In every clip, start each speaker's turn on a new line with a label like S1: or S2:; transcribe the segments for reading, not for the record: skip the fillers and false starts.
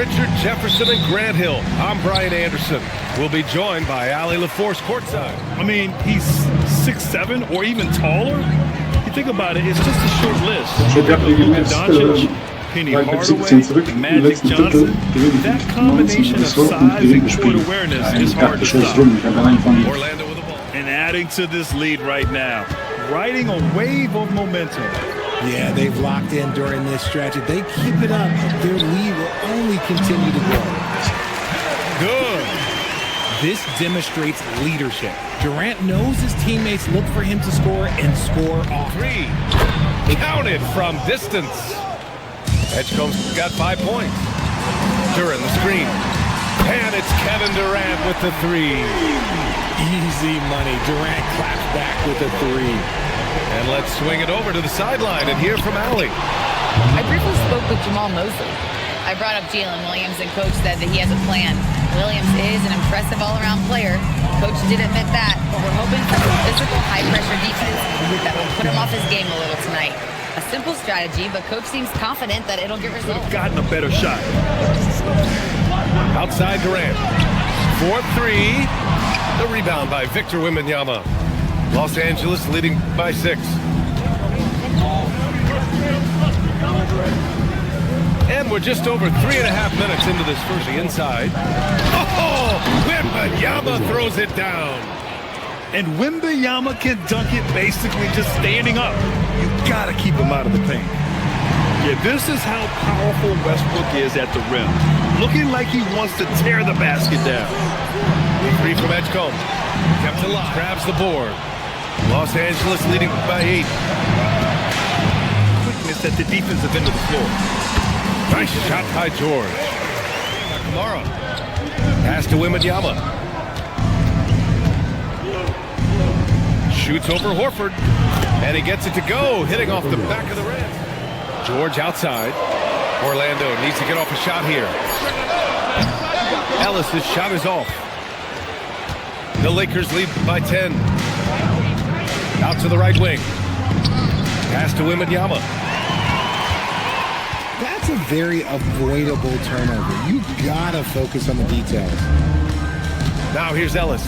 S1: Richard Jefferson and Grant Hill. I'm Brian Anderson. We'll be joined by Allie LaForce courtside.
S2: I mean, he's 6'7" or even taller. You think about it, it's just a short list. Luka Doncic, Penny Hardaway, Magic Johnson. That combination of size and court awareness is hard to stop.
S1: Orlando with the ball.
S2: And adding to this lead right now, riding a wave of momentum.
S3: Yeah, they've locked in during this stretch. If they keep it up, their lead will only continue to grow.
S1: Good.
S3: This demonstrates leadership. Durant knows his teammates look for him to score and score off.
S1: Three. Counted from distance. Edgecombe's got 5 points. During the screen. And it's Kevin Durant with the three.
S3: Easy money. Durant claps back with a three.
S1: And let's swing it over to the sideline and hear from Allie.
S4: I briefly spoke with Jamal Mosley. I brought up Jalen Williams, and Coach said that he has a plan. Williams is an impressive all-around player. Coach did admit that, but we're hoping for some physical, high-pressure defense that will put him off his game a little tonight. A simple strategy, but Coach seems confident that it'll get results.
S2: Gotten a better shot.
S1: Outside Durant. 4-3. The rebound by Victor Wembanyama. Los Angeles leading by 6. And we're just over 3.5 minutes into this first. Inside. Oh, Wembanyama throws it down.
S2: And Wembanyama can dunk it basically just standing up. You gotta keep him out of the paint. Yeah, this is how powerful Westbrook is at the rim. Looking like he wants to tear the basket down.
S1: Three from Edgecombe. Kept alive. Grabs the board. Los Angeles leading by 8.
S2: Quickness at the defensive end of the floor.
S1: Nice shot by George. Kamara. Pass to Wembanyama. Shoots over Horford. And he gets it to go, hitting off the back of the rim. George outside. Orlando needs to get off a shot here. Ellis' shot is off. The Lakers lead by 10. Out to the right wing. Pass to Wembanyama.
S3: That's a very avoidable turnover. You gotta focus on the details.
S1: Now here's Ellis.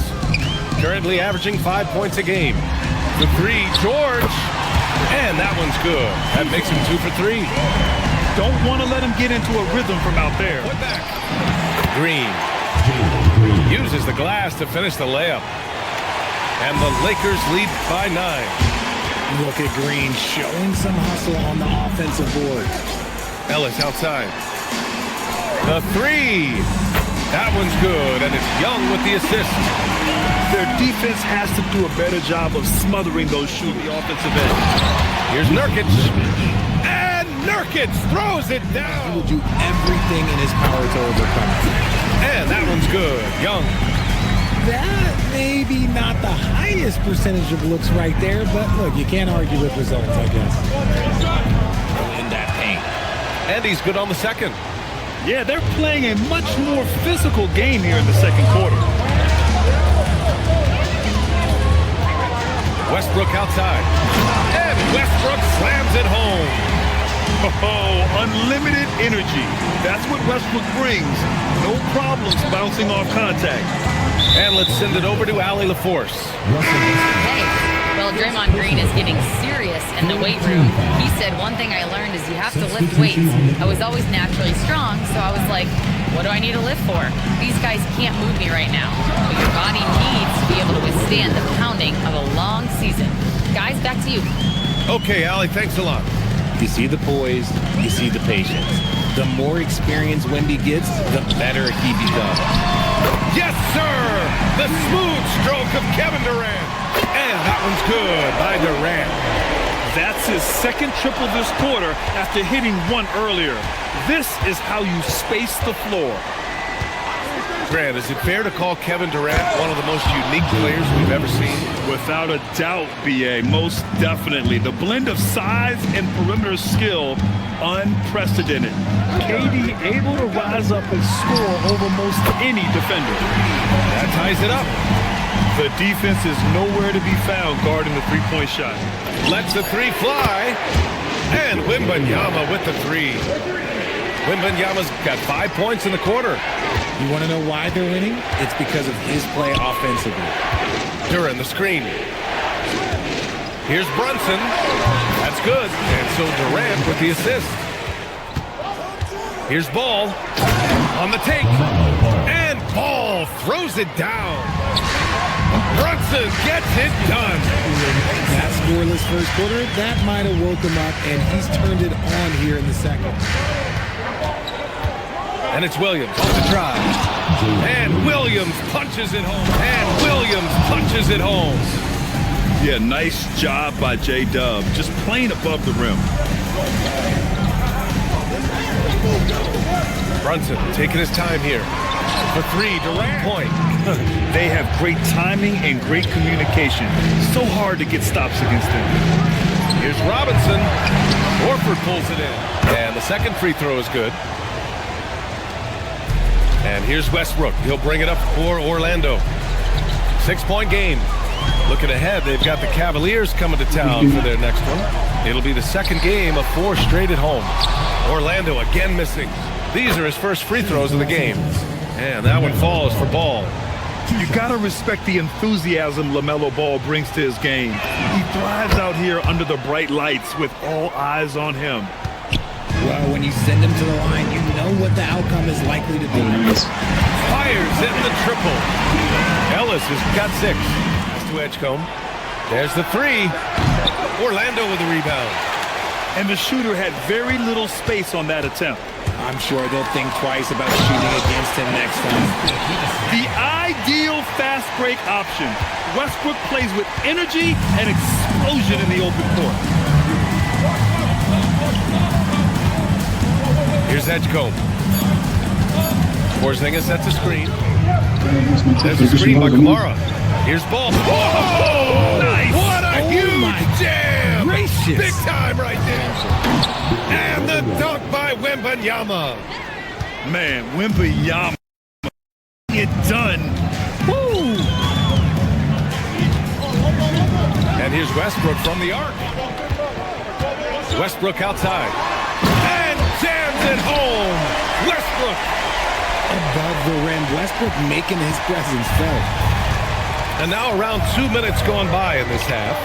S1: Currently averaging 5 points a game. The three, George. And that one's good. That makes him 2 for 3.
S2: Don't want to let him get into a rhythm from out there.
S1: Put back. Green. Uses the glass to finish the layup. And the Lakers lead by 9.
S3: Look at Green showing some hustle on the offensive board.
S1: Ellis outside. The three. That one's good, and it's Young with the assist.
S2: Their defense has to do a better job of smothering those shooting the offensive end.
S1: Here's Nurkic. And Nurkic throws it
S3: He
S1: down.
S3: will do everything in his power to overcome it.
S1: And that one's good. Young.
S3: That may be not the highest percentage of looks right there, but look, you can't argue with results, I guess. In that paint.
S1: And he's good on the second.
S2: Yeah, they're playing a much more physical game here in the second quarter.
S1: Westbrook outside. And Westbrook slams it home.
S2: Oh, unlimited energy. That's what Westbrook brings. No problems bouncing off contact.
S1: And let's send it over to Allie LaForce.
S4: Hey, well, Draymond Green is getting serious in the weight room. He said one thing I learned is you have to lift weights. I was always naturally strong, so I was like, what do I need to lift for? These guys can't move me right now. But your body needs to be able to withstand the pounding of a long season. Guys, back to you.
S1: Okay, Allie, thanks a lot.
S3: You see the poise, you see the patience. The more experience Wemby gets, the better he becomes.
S1: Yes, sir! The smooth stroke of Kevin Durant. And that one's good by Durant.
S2: That's his second triple this quarter after hitting one earlier. This is how you space the floor.
S1: Grant, is it fair to call Kevin Durant one of the most unique players we've ever seen?
S2: Without a doubt, B.A., most definitely. The blend of size and perimeter skill, unprecedented. KD able to rise up and score over most any defender.
S1: That ties it up.
S2: The defense is nowhere to be found guarding the three-point shot.
S1: Lets the three fly. And Wembanyama with the three. Wembanyama's got 5 points in the quarter.
S3: You want to know why they're winning? It's because of his play offensively.
S1: During the screen. Here's Brunson. That's good. And so Durant with the assist. Here's Ball on the take. And Ball throws it down. Brunson gets it done.
S3: That scoreless first quarter, that might have woke him up, and he's turned it on here in the second.
S1: And it's Williams on the drive. And Williams punches it home. And Williams punches it home.
S2: Yeah, nice job by J-Dub. Just playing above the rim.
S1: Brunson taking his time here. For three, Durant point.
S2: They have great timing and great communication. So hard to get stops against them.
S1: Here's Robinson. Horford pulls it in. And the second free throw is good. And here's Westbrook. He'll bring it up for Orlando. 6-point game. Looking ahead, they've got the Cavaliers coming to town for their next one. It'll be the second game of 4 straight at home. Orlando again missing. These are his first free throws of the game. And that one falls for Ball.
S2: You gotta respect the enthusiasm LaMelo Ball brings to his game. He thrives out here under the bright lights with all eyes on him.
S3: Well, when you send him to the line, you know what the outcome is likely to be.
S1: Fires in the triple. Ellis has got 6. That's to Edgecombe. There's the 3. Orlando with the rebound.
S2: And the shooter had very little space on that attempt.
S3: I'm sure they'll think twice about shooting against him next time.
S2: The ideal fast break option. Westbrook plays with energy and explosion in the open court.
S1: Here's Edgecombe. Porzingis sets a screen. There's a screen by Kamara. Here's Ball. Whoa!
S2: Nice.
S1: What a huge jam!
S3: Gracious.
S1: Big time right there. And the dunk by Wembanyama.
S2: Man, Wembanyama get done. Woo!
S1: And here's Westbrook from the arc. Westbrook outside. And jams it home. Westbrook.
S3: Above the rim, Westbrook making his presence felt.
S1: And now around 2 minutes gone by in this half.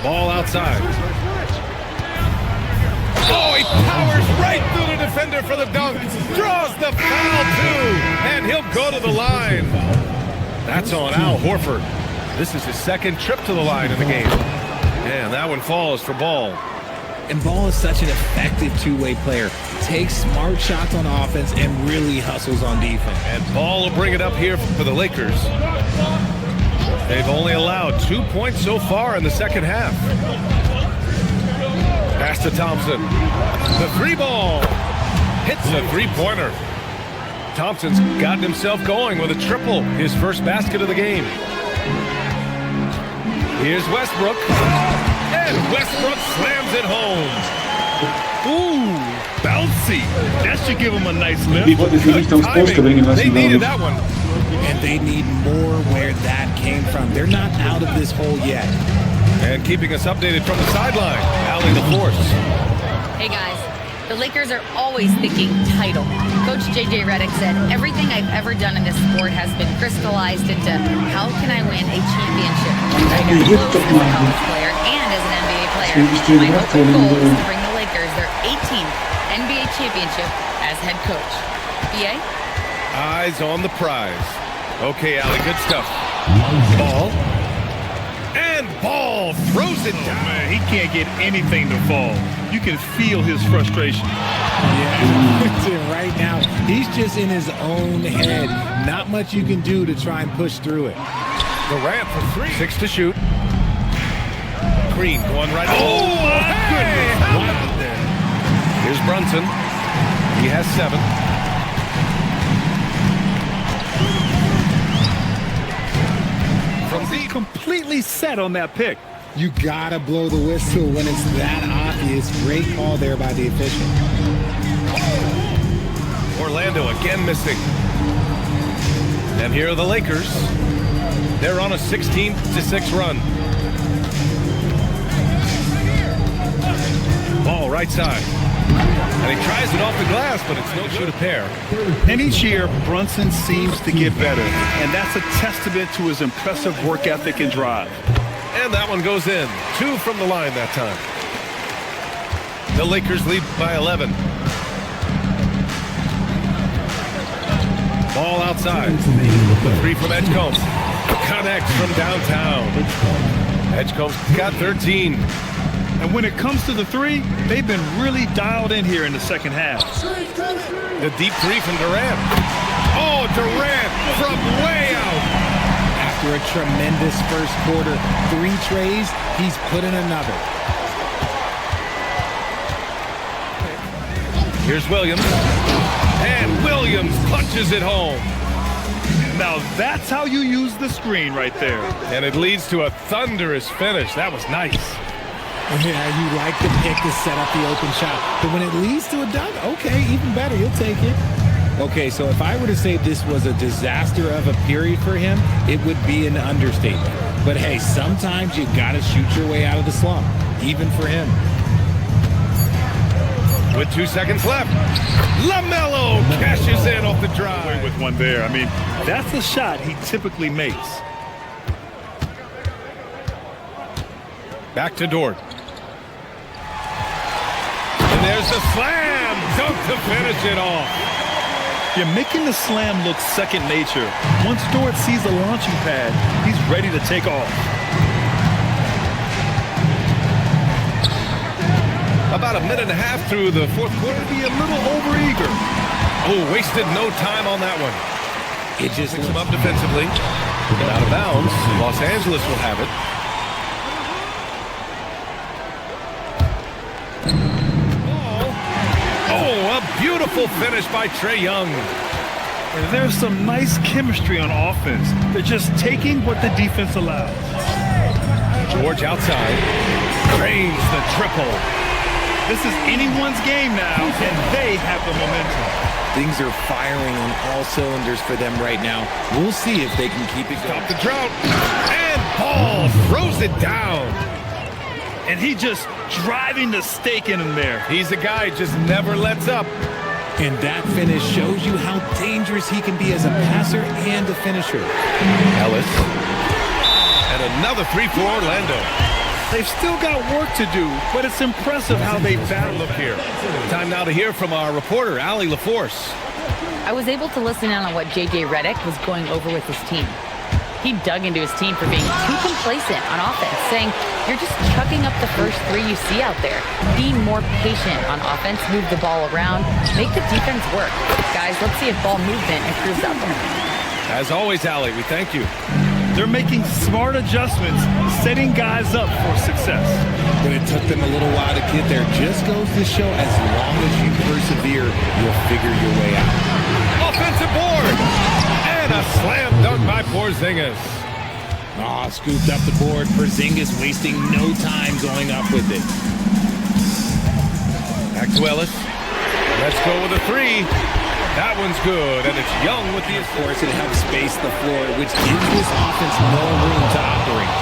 S1: Ball outside. Oh, he powers right through the defender for the dunk. Draws the foul, too. And he'll go to the line. That's on Al Horford. This is his second trip to the line in the game. And that one falls for Ball.
S3: And Ball is such an effective two-way player. Takes smart shots on offense and really hustles on defense.
S1: And Ball will bring it up here for the Lakers. They've only allowed 2 points so far in the second half. Pass to Thompson. The 3 ball. Hits the 3-pointer. Thompson's gotten himself going with a triple. His first basket of the game. Here's Westbrook. And Westbrook slams it home.
S2: Ooh, bouncy. That should give him a nice lift.
S1: Good timing. They needed that one.
S3: And they need more where that came from. They're not out of this hole yet.
S1: And keeping us updated from the sideline, Allie LaForce.
S4: Hey guys, the Lakers are always thinking title. Coach J.J. Redick said, everything I've ever done in this sport has been crystallized into how can I win a championship? I got close as a college player and as an NBA player. My ultimate goal is to bring the Lakers their 18th NBA championship as head coach. BA?
S1: Eyes on the prize. Okay, Allie, good stuff. Ball. And Ball throws it down.
S2: Man, he can't get anything to fall. You can feel his frustration.
S3: Yeah, right now, he's just in his own head. Not much you can do to try and push through it.
S1: Durant for 3. 6 to shoot. Green going right.
S2: Oh, my goodness.
S1: How about that? Here's Brunson. He has 7.
S2: He's completely set on that pick.
S3: You gotta blow the whistle when it's that obvious. Great call there by the official.
S1: Orlando again missing. And here are the Lakers. They're on a 16-6 run. right side. And he tries it off the glass, but it's no shoot a pair.
S2: And each year, Brunson seems to get better. And that's a testament to his impressive work ethic and drive.
S1: And that one goes in. 2 from the line that time. The Lakers lead by 11. Ball outside. The 3 from Edgecombe. Connects from downtown. Edgecombe's got 13.
S2: And when it comes to the 3, they've been really dialed in here in the second half.
S1: The deep 3 from Durant. Oh, Durant from way out.
S3: After a tremendous first quarter, 3 trays, he's put in another.
S1: Here's Williams. And Williams punches it home.
S2: Now that's how you use the screen right there.
S1: And it leads to a thunderous finish. That was nice.
S3: Yeah, you like the pick to set up the open shot. But when it leads to a dunk, okay, even better. You'll take it. Okay, so if I were to say this was a disaster of a period for him, it would be an understatement. But hey, sometimes you got to shoot your way out of the slump, even for him.
S1: With 2 seconds left, LaMelo cashes in off the drive.
S2: With one there. I mean, that's a shot he typically makes.
S1: Back to Dort. And there's the slam dunk to finish it off.
S2: You're making the slam look second nature. Once Dort sees the launching pad, he's ready to take off.
S1: About a minute and a half through the fourth quarter.
S2: Be a little overeager.
S1: Oh, wasted no time on that one.
S3: It just
S1: Picks him up defensively. And out of bounds. Los Angeles will have it. Oh, a beautiful finish by Trae Young.
S2: And there's some nice chemistry on offense. They're just taking what the defense allows.
S1: George outside. Drains the triple.
S2: This is anyone's game now, and they have the momentum.
S3: Things are firing on all cylinders for them right now. We'll see if they can keep it going.
S1: Stop the drought. And Paul throws it down.
S2: And he just driving the stake in him there.
S1: He's a guy who just never lets up.
S3: And that finish shows you how dangerous he can be as a passer and a finisher.
S1: Ellis. And another 3 for Orlando.
S2: They've still got work to do, but it's impressive how they battle up here.
S1: Time now to hear from our reporter, Allie LaForce.
S4: I was able to listen in on what J.J. Redick was going over with his team. He dug into his team for being too complacent on offense, saying, you're just chucking up the first 3 you see out there. Be more patient on offense, move the ball around, make the defense work. Guys, let's see if ball movement improves out there.
S1: As always, Allie, we thank you.
S2: They're making smart adjustments, setting guys up for success.
S3: But it took them a little while to get there. Just goes to show as long as you persevere, you'll figure your way out.
S1: Offensive board! And a slam dunk by Porzingis.
S3: Scooped up the board. Porzingis wasting no time going up with it.
S1: Back to Ellis. Let's go with a 3. That one's good, and it's Young with the...
S3: Of course, it helps space the floor, which gives this offense more room to operate.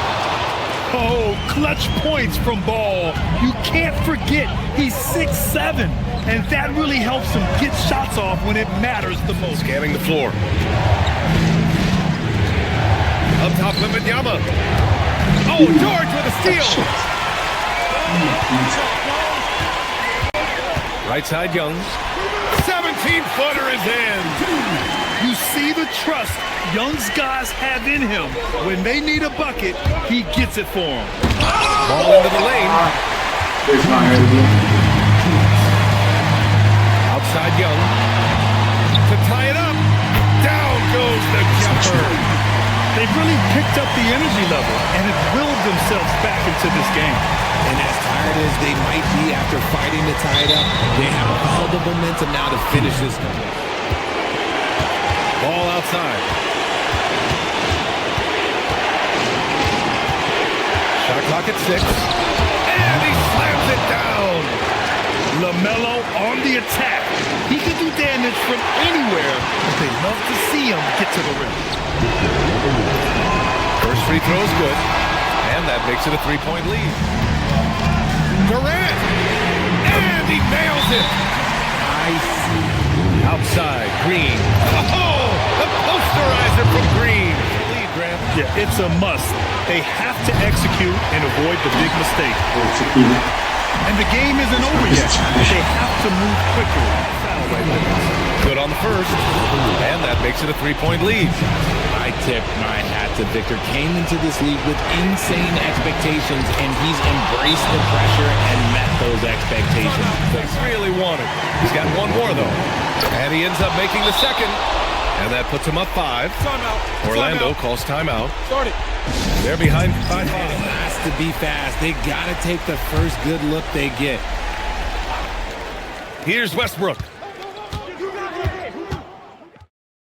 S2: Oh, clutch points from Ball. You can't forget he's 6'7", and that really helps him get shots off when it matters the most.
S1: Scanning the floor. Up top, Wembanyama. Oh, George with a steal. Right side, Young. 17-footer is in.
S2: You see the trust Young's guys have in him. When they need a bucket, he gets it for them.
S1: Ball into the lane. Outside Young. To tie it up. Down goes the jumper.
S2: They've really picked up the energy level and have willed themselves back into this game.
S3: And as tired as they might be after fighting to tie it up, they have all the momentum now to finish this one.
S1: Ball outside. Shot clock at 6. And he slams it down.
S2: LaMelo on the attack. He can do damage from anywhere, but they love to see him get to the rim.
S1: First free throw is good. And that makes it a 3-point lead. Durant! And he nails it.
S3: I see.
S1: Outside, Green. Oh, the posterizer from Green. Lead, Graham.
S2: Yeah, it's a must. They have to execute and avoid the big mistake. And the game isn't over yet. They have to move quickly. Foul right there.
S1: Good on the first. And that makes it a 3-point lead.
S3: I tip my hat to Victor. Came into this league with insane expectations, and he's embraced the pressure and met those expectations.
S1: They really wanted. He's got one more, though. And he ends up making the second. And that puts him up 5. Orlando calls timeout. They're behind by 5.
S3: It has to be fast. They got to take the first good look they get.
S1: Here's Westbrook.